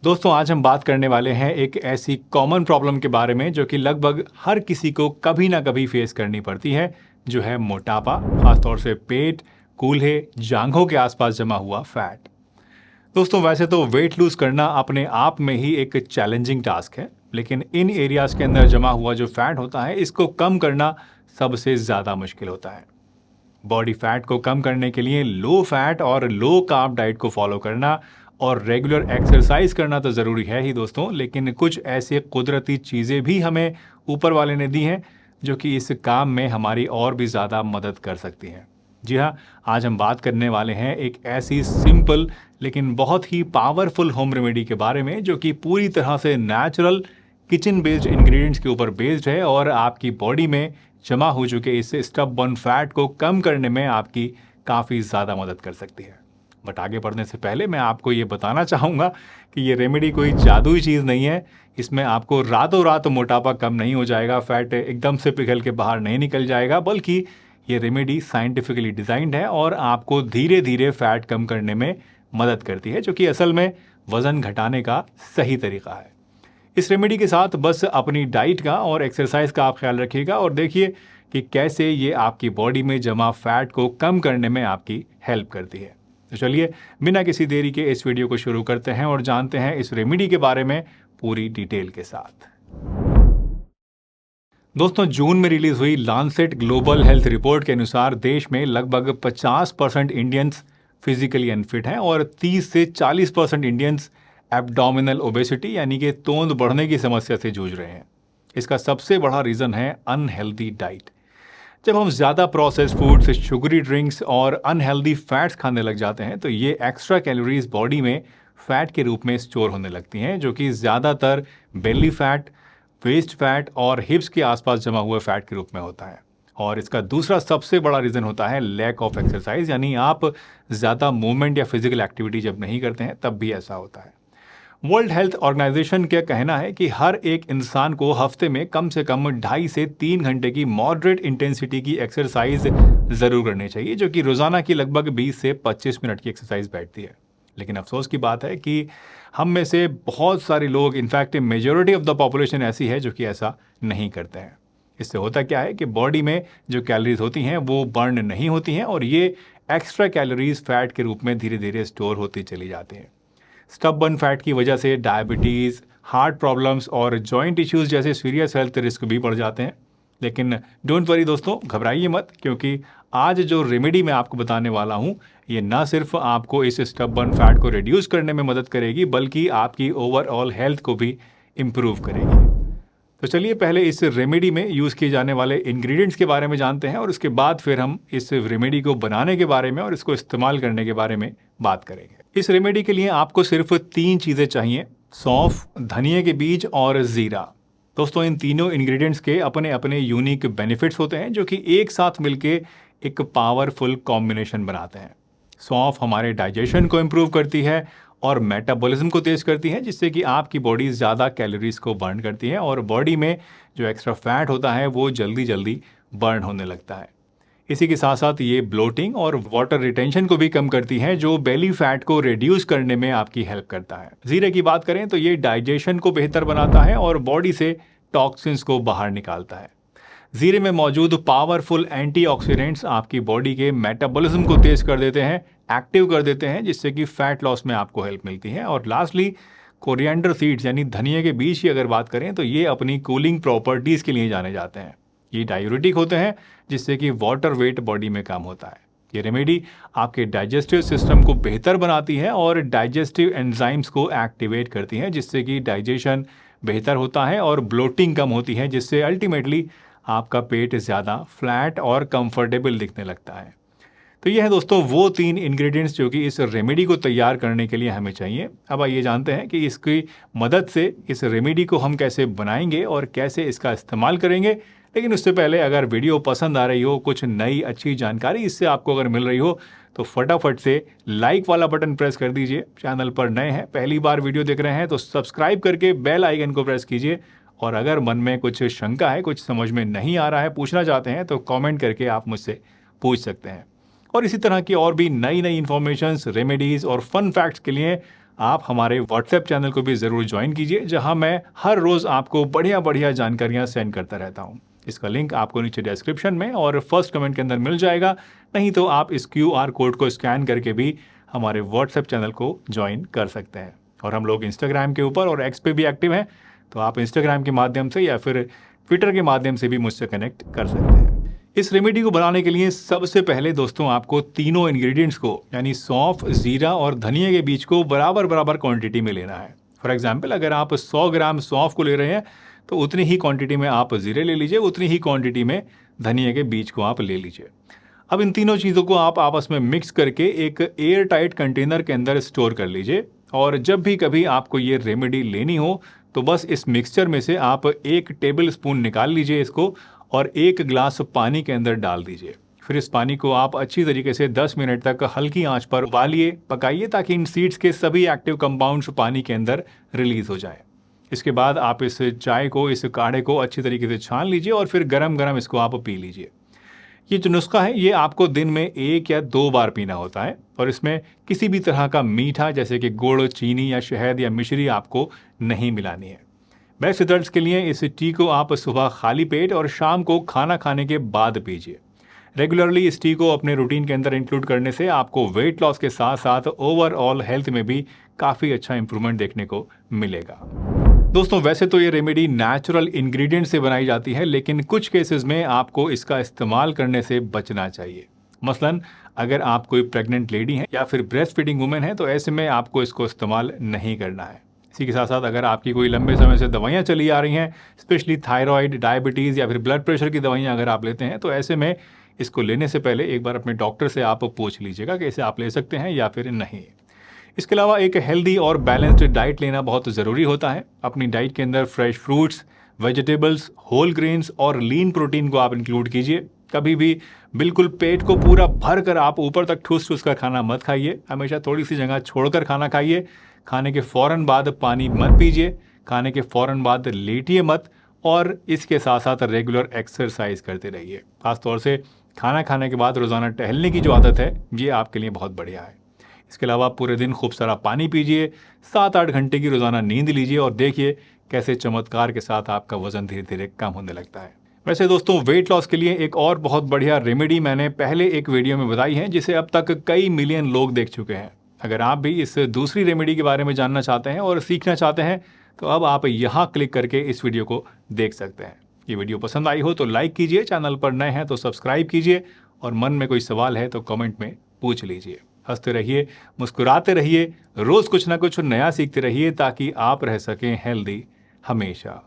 दोस्तों आज हम बात करने वाले हैं एक ऐसी कॉमन प्रॉब्लम के बारे में जो कि लगभग हर किसी को कभी ना कभी फेस करनी पड़ती है, जो है मोटापा, खासतौर से पेट, कूल्हे, जांघों के आसपास जमा हुआ फैट। दोस्तों वैसे तो वेट लूज करना अपने आप में ही एक चैलेंजिंग टास्क है, लेकिन इन एरियाज के अंदर जमा हुआ जो फैट होता है इसको कम करना सबसे ज़्यादा मुश्किल होता है। बॉडी फैट को कम करने के लिए लो फैट और लो कार्ब डाइट को फॉलो करना और रेगुलर एक्सरसाइज करना तो ज़रूरी है ही दोस्तों, लेकिन कुछ ऐसे कुदरती चीज़ें भी हमें ऊपर वाले ने दी हैं जो कि इस काम में हमारी और भी ज़्यादा मदद कर सकती हैं। जी हाँ, आज हम बात करने वाले हैं एक ऐसी सिंपल लेकिन बहुत ही पावरफुल होम रेमेडी के बारे में जो कि पूरी तरह से नेचुरल किचन बेस्ड इंग्रेडिएंट्स के ऊपर बेस्ड है और आपकी बॉडी में जमा हो चुके इस स्टबबर्न फैट को कम करने में आपकी काफ़ी ज़्यादा मदद कर सकती है। बट आगे बढ़ने से पहले मैं आपको ये बताना चाहूँगा कि ये रेमेडी कोई जादुई चीज़ नहीं है। इसमें आपको रातों रात मोटापा कम नहीं हो जाएगा, फैट एकदम से पिघल के बाहर नहीं निकल जाएगा, बल्कि ये रेमेडी साइंटिफिकली डिज़ाइंड है और आपको धीरे धीरे फैट कम करने में मदद करती है, जो कि असल में वज़न घटाने का सही तरीका है। इस रेमेडी के साथ बस अपनी डाइट का और एक्सरसाइज का आप ख्याल रखिएगा और देखिए कि कैसे ये आपकी बॉडी में जमा फैट को कम करने में आपकी हेल्प करती है। तो चलिए बिना किसी देरी के इस वीडियो को शुरू करते हैं और जानते हैं इस रेमेडी के बारे में पूरी डिटेल के साथ। दोस्तों जून में रिलीज हुई लांसेट ग्लोबल हेल्थ रिपोर्ट के अनुसार देश में लगभग 50% इंडियंस फिजिकली अनफिट हैं और 30 से 40% इंडियंस एब्डोमिनल ओबेसिटी यानी कि तोंद बढ़ने की समस्या से जूझ रहे हैं। इसका सबसे बड़ा रीज़न है अनहेल्दी डाइट। जब हम ज़्यादा प्रोसेस्ड फूड्स, शुगरी ड्रिंक्स और अनहेल्दी फैट्स खाने लग जाते हैं तो ये एक्स्ट्रा कैलोरीज बॉडी में फ़ैट के रूप में स्टोर होने लगती हैं, जो कि ज़्यादातर बेली फैट, वेस्ट फैट और हिप्स के आसपास जमा हुए फैट के रूप में होता है। और इसका दूसरा सबसे बड़ा रीज़न होता है लैक ऑफ एक्सरसाइज, यानी आप ज़्यादा मूवमेंट या फिजिकल एक्टिविटी जब नहीं करते हैं तब भी ऐसा होता है। वर्ल्ड हेल्थ ऑर्गेनाइजेशन का कहना है कि हर एक इंसान को हफ्ते में कम से कम 2.5 से 3 घंटे की मॉडरेट इंटेंसिटी की एक्सरसाइज ज़रूर करनी चाहिए, जो कि रोज़ाना की लगभग 20 से 25 मिनट की एक्सरसाइज बैठती है। लेकिन अफसोस की बात है कि हम में से बहुत सारे लोग, in fact majority of the population ऐसी है जो कि ऐसा नहीं करते हैं। इससे होता क्या है कि बॉडी में जो कैलोरीज होती हैं वो बर्न नहीं होती हैं और ये एक्स्ट्रा कैलोरीज फैट के रूप में धीरे धीरे स्टोर होती चली जाती हैं। स्टबबर्न फैट की वजह से डायबिटीज़, हार्ट प्रॉब्लम्स और जॉइंट इश्यूज जैसे सीरियस हेल्थ रिस्क भी बढ़ जाते हैं। लेकिन डोंट वरी दोस्तों, घबराइए मत, क्योंकि आज जो रेमेडी मैं आपको बताने वाला हूँ ये ना सिर्फ आपको इस स्टबबर्न फैट को रिड्यूस करने में मदद करेगी बल्कि आपकी ओवरऑल हेल्थ को भी इम्प्रूव करेगी। तो चलिए पहले इस रेमेडी में यूज़ किए जाने वाले इंग्रेडिएंट्स के बारे में जानते हैं और उसके बाद फिर हम इस रेमेडी को बनाने के बारे में और इसको इस्तेमाल करने के बारे में बात करेंगे। इस रेमेडी के लिए आपको सिर्फ 3 चीज़ें चाहिए: सौंफ, धनिया के बीज और ज़ीरा। दोस्तों इन तीनों इंग्रेडिएंट्स के अपने अपने यूनिक बेनिफिट्स होते हैं जो कि एक साथ मिलके एक पावरफुल कॉम्बिनेशन बनाते हैं। सौंफ हमारे डाइजेशन को इम्प्रूव करती है और मेटाबॉलिज्म को तेज़ करती है, जिससे कि आपकी बॉडी ज़्यादा कैलोरीज को बर्न करती है और बॉडी में जो एक्स्ट्रा फैट होता है वो जल्दी जल्दी बर्न होने लगता है। इसी के साथ साथ ये ब्लोटिंग और वाटर रिटेंशन को भी कम करती है, जो बेली फैट को रिड्यूस करने में आपकी हेल्प करता है। जीरे की बात करें तो ये डाइजेशन को बेहतर बनाता है और बॉडी से टॉक्सिन्स को बाहर निकालता है। जीरे में मौजूद पावरफुल एंटीऑक्सीडेंट्स आपकी बॉडी के मेटाबॉलिज्म को तेज कर देते हैं, एक्टिव कर देते हैं, जिससे कि फैट लॉस में आपको हेल्प मिलती है। और लास्टली कोरिएंडर सीड्स यानी धनिया के बीज की अगर बात करें तो ये अपनी कूलिंग प्रॉपर्टीज़ के लिए जाने जाते हैं। ये डायूरेटिक होते हैं, जिससे कि वाटर वेट बॉडी में कम होता है। ये रेमेडी आपके डाइजेस्टिव सिस्टम को बेहतर बनाती है और डाइजेस्टिव एंजाइम्स को एक्टिवेट करती है, जिससे कि डाइजेशन बेहतर होता है और ब्लोटिंग कम होती है, जिससे अल्टीमेटली आपका पेट ज़्यादा फ्लैट और कंफर्टेबल दिखने लगता है। तो ये है दोस्तों वो 3 इंग्रेडिएंट्स जो कि इस रेमेडी को तैयार करने के लिए हमें चाहिए। अब आइए जानते हैं कि इसकी मदद से इस रेमेडी को हम कैसे बनाएंगे और कैसे इसका इस्तेमाल करेंगे। लेकिन उससे पहले अगर वीडियो पसंद आ रही हो, कुछ नई अच्छी जानकारी इससे आपको अगर मिल रही हो, तो फटाफट से लाइक वाला बटन प्रेस कर दीजिए। चैनल पर नए हैं, पहली बार वीडियो देख रहे हैं तो सब्सक्राइब करके बेल आइकन को प्रेस कीजिए। और अगर मन में कुछ शंका है, कुछ समझ में नहीं आ रहा है, पूछना चाहते हैं तो कमेंट करके आप मुझसे पूछ सकते हैं। और इसी तरह की और भी नई नई इन्फॉर्मेशंस, रेमेडीज़ और फन फैक्ट्स के लिए आप हमारे व्हाट्सएप चैनल को भी ज़रूर ज्वाइन कीजिए, जहां मैं हर रोज़ आपको बढ़िया बढ़िया जानकारियां सेंड करता रहता हूं। इसका लिंक आपको नीचे डिस्क्रिप्शन में और फर्स्ट कमेंट के अंदर मिल जाएगा। नहीं तो आप इस QR कोड को स्कैन करके भी हमारे व्हाट्सएप चैनल को ज्वाइन कर सकते हैं। और हम लोग इंस्टाग्राम के ऊपर और एक्स पे भी एक्टिव हैं, तो आप इंस्टाग्राम के माध्यम से या फिर ट्विटर के माध्यम से भी मुझसे कनेक्ट कर सकते हैं। इस रेमेडी को बनाने के लिए सबसे पहले दोस्तों आपको तीनों इंग्रेडिएंट्स को, यानी सौंफ, जीरा और धनिया के बीज को बराबर बराबर क्वांटिटी में लेना है। फॉर एग्जांपल, अगर आप 100 ग्राम सौंफ को ले रहे हैं तो उतनी ही क्वांटिटी में आप जीरे ले लीजिए, उतनी ही क्वांटिटी में धनिया के बीज को आप ले लीजिए। अब इन तीनों चीज़ों को आप आपस में मिक्स करके एक एयर टाइट कंटेनर के अंदर स्टोर कर लीजिए। और जब भी कभी आपको ये रेमेडी लेनी हो तो बस इस मिक्सचर में से आप 1 टेबल स्पून निकाल लीजिए इसको और 1 ग्लास पानी के अंदर डाल दीजिए। फिर इस पानी को आप अच्छी तरीके से 10 मिनट तक हल्की आंच पर उबालिए, पकाइए, ताकि इन सीड्स के सभी एक्टिव कंपाउंड्स पानी के अंदर रिलीज हो जाए। इसके बाद आप इस चाय को, इस काढ़े को अच्छी तरीके से छान लीजिए और फिर गरम गरम इसको आप पी लीजिए। ये जो नुस्खा है ये आपको दिन में 1 या 2 बार पीना होता है और इसमें किसी भी तरह का मीठा जैसे कि गुड़, चीनी या शहद या मिश्री आपको नहीं मिलानी है। बेस्ट रिजल्ट्स के लिए इस टी को आप सुबह खाली पेट और शाम को खाना खाने के बाद पीजिए। रेगुलरली इस टी को अपने रूटीन के अंदर इंक्लूड करने से आपको वेट लॉस के साथ साथ ओवरऑल हेल्थ में भी काफ़ी अच्छा इंप्रूवमेंट देखने को मिलेगा। दोस्तों, वैसे तो ये रेमेडी नेचुरल इंग्रेडिएंट से बनाई जाती है, लेकिन कुछ केसेस में आपको इसका इस्तेमाल करने से बचना चाहिए। मसलन अगर आप कोई प्रेग्नेंट लेडी हैं या फिर ब्रेस्ट फीडिंग वुमेन है तो ऐसे में आपको इसको इस्तेमाल नहीं करना है। इसी के साथ साथ अगर आपकी कोई लंबे समय से दवाइयाँ चली आ रही हैं, स्पेशली थायराइड, डायबिटीज़ या फिर ब्लड प्रेशर की दवाइयाँ अगर आप लेते हैं, तो ऐसे में इसको लेने से पहले एक बार अपने डॉक्टर से आप पूछ लीजिएगा कि इसे आप ले सकते हैं या फिर नहीं। इसके अलावा एक हेल्दी और बैलेंस्ड डाइट लेना बहुत ज़रूरी होता है। अपनी डाइट के अंदर fresh fruits, vegetables, whole grains और लीन प्रोटीन को आप इंक्लूड कीजिए। कभी भी बिल्कुल पेट को पूरा भर कर आप ऊपर तक ठूस ठूस कर खाना मत खाइए। हमेशा थोड़ी सी जगह छोड़कर खाना खाइए। खाने के फ़ौरन बाद पानी मत पीजिए। खाने के फ़ौरन बाद लेटिए मत। और इसके साथ साथ रेगुलर एक्सरसाइज करते रहिए। खासतौर से खाना खाने के बाद रोज़ाना टहलने की जो आदत है ये आपके लिए बहुत बढ़िया है। इसके अलावा पूरे दिन खूब सारा पानी पीजिए, 7-8 घंटे की रोज़ाना नींद लीजिए और देखिए कैसे चमत्कार के साथ आपका वजन धीरे धीरे कम होने लगता है। वैसे दोस्तों, वेट लॉस के लिए एक और बहुत बढ़िया रेमेडी मैंने पहले एक वीडियो में बताई है, जिसे अब तक कई मिलियन लोग देख चुके हैं। अगर आप भी इस दूसरी रेमेडी के बारे में जानना चाहते हैं और सीखना चाहते हैं तो अब आप यहाँ क्लिक करके इस वीडियो को देख सकते हैं। ये वीडियो पसंद आई हो तो लाइक कीजिए, चैनल पर नए हैं तो सब्सक्राइब कीजिए और मन में कोई सवाल है तो कमेंट में पूछ लीजिए। हंसते रहिए, मुस्कुराते रहिए, रोज़ कुछ ना कुछ नया सीखते रहिए ताकि आप रह सकें हेल्दी हमेशा।